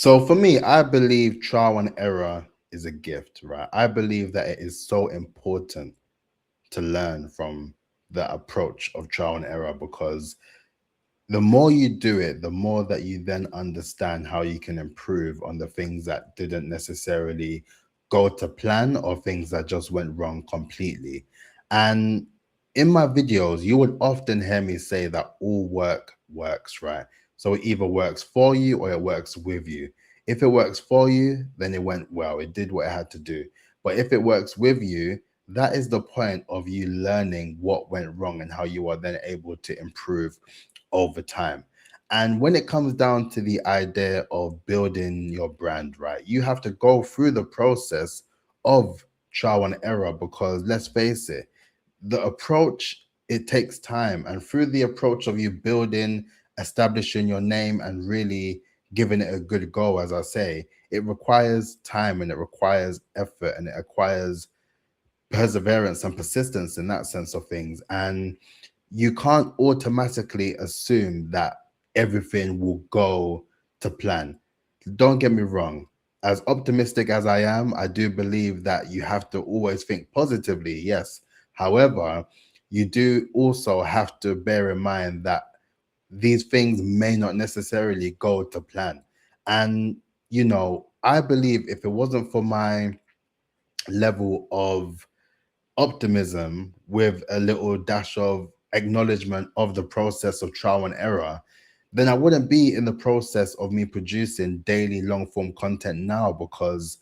So for me, I believe trial and error is a gift, right? I believe that it is so important to learn from the approach of trial and error, because the more you do it, the more that you then understand how you can improve on the things that didn't necessarily go to plan, or things that just went wrong completely. And in my videos, you would often hear me say that all work works, right? So it either works for you or it works with you. If it works for you, then it went well, it did what it had to do. But if it works with you, that is the point of you learning what went wrong and how you are then able to improve over time. And when it comes down to the idea of building your brand, right, you have to go through the process of trial and error, because let's face it, the approach, it takes time. And through the approach of you building, establishing your name, and really giving it a good go, as I say, it requires time and it requires effort and it requires perseverance and persistence in that sense of things. And you can't automatically assume that everything will go to plan. Don't get me wrong. As optimistic as I am, I do believe that you have to always think positively, yes. However, you do also have to bear in mind that these things may not necessarily go to plan. And, I believe if it wasn't for my level of optimism with a little dash of acknowledgement of the process of trial and error, then I wouldn't be in the process of me producing daily long form content now, because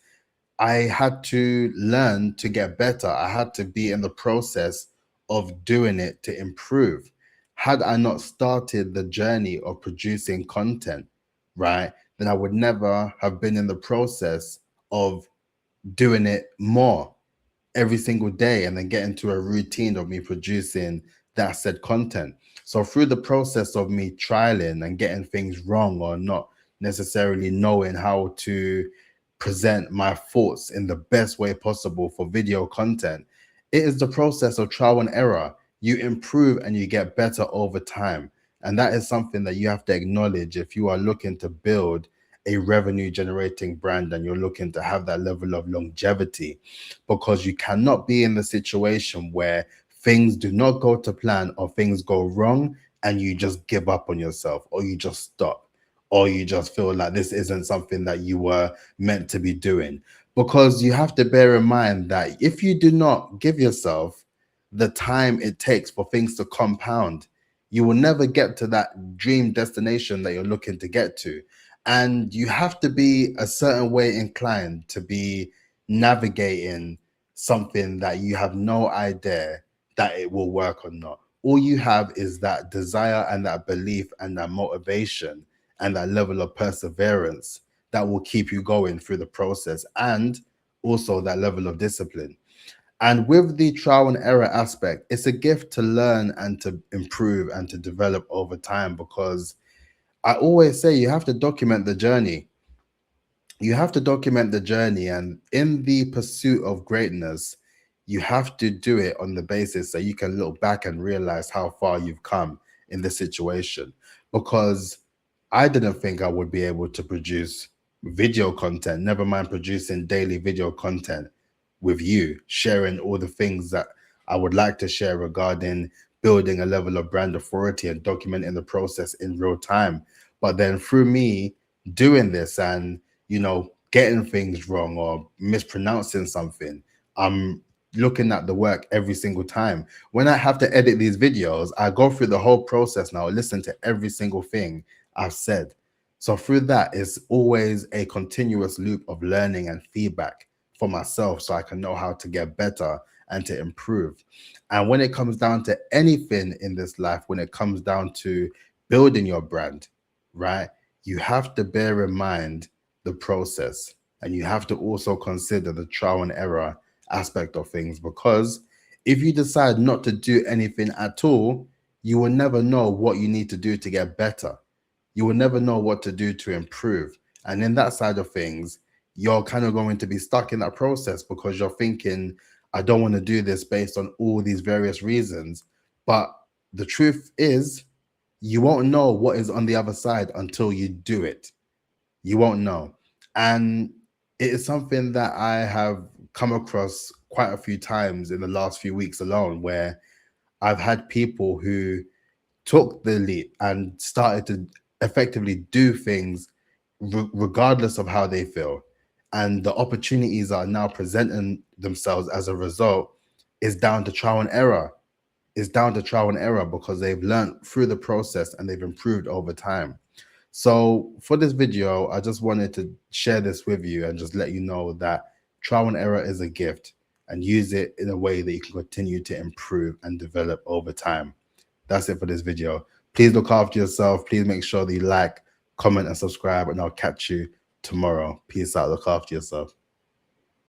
I had to learn to get better. I had to be in the process of doing it to improve. Had I not started the journey of producing content, right, then I would never have been in the process of doing it more every single day, and then get into a routine of me producing that said content. So through the process of me trialing and getting things wrong, or not necessarily knowing how to present my thoughts in the best way possible for video content, it is the process of trial and error. You improve and you get better over time. And that is something that you have to acknowledge if you are looking to build a revenue generating brand and you're looking to have that level of longevity, because you cannot be in the situation where things do not go to plan or things go wrong and you just give up on yourself, or you just stop, or you just feel like this isn't something that you were meant to be doing. Because you have to bear in mind that if you do not give yourself the time it takes for things to compound, you will never get to that dream destination that you're looking to get to. And you have to be a certain way inclined to be navigating something that you have no idea that it will work or not. All you have is that desire and that belief and that motivation and that level of perseverance that will keep you going through the process, and also that level of discipline. And with the trial and error aspect, it's a gift to learn and to improve and to develop over time, because I always say you have to document the journey. You have to document the journey, and in the pursuit of greatness, you have to do it on the basis that you can look back and realize how far you've come in the situation. Because I didn't think I would be able to produce video content, never mind producing daily video content with you, sharing all the things that I would like to share regarding building a level of brand authority and documenting the process in real time. But then through me doing this and, getting things wrong or mispronouncing something, I'm looking at the work every single time. When I have to edit these videos, I go through the whole process now, listen to every single thing I've said. So through that, it's always a continuous loop of learning and feedback for myself, so I can know how to get better and to improve. And when it comes down to anything in this life, when it comes down to building your brand, right, you have to bear in mind the process, and you have to also consider the trial and error aspect of things, because if you decide not to do anything at all, you will never know what you need to do to get better. You will never know what to do to improve. And in that side of things, you're kind of going to be stuck in that process, because you're thinking, I don't want to do this based on all these various reasons. But the truth is, you won't know what is on the other side until you do it. You won't know. And it is something that I have come across quite a few times in the last few weeks alone, where I've had people who took the leap and started to effectively do things regardless of how they feel. And the opportunities that are now presenting themselves as a result is down to trial and error. Is down to trial and error because they've learned through the process and they've improved over time. So for this video, I just wanted to share this with you and just let you know that trial and error is a gift, and use it in a way that you can continue to improve and develop over time. That's it for this video. Please look after yourself. Please make sure that you like, comment, and subscribe, and I'll catch you tomorrow. Peace out. Look after yourself.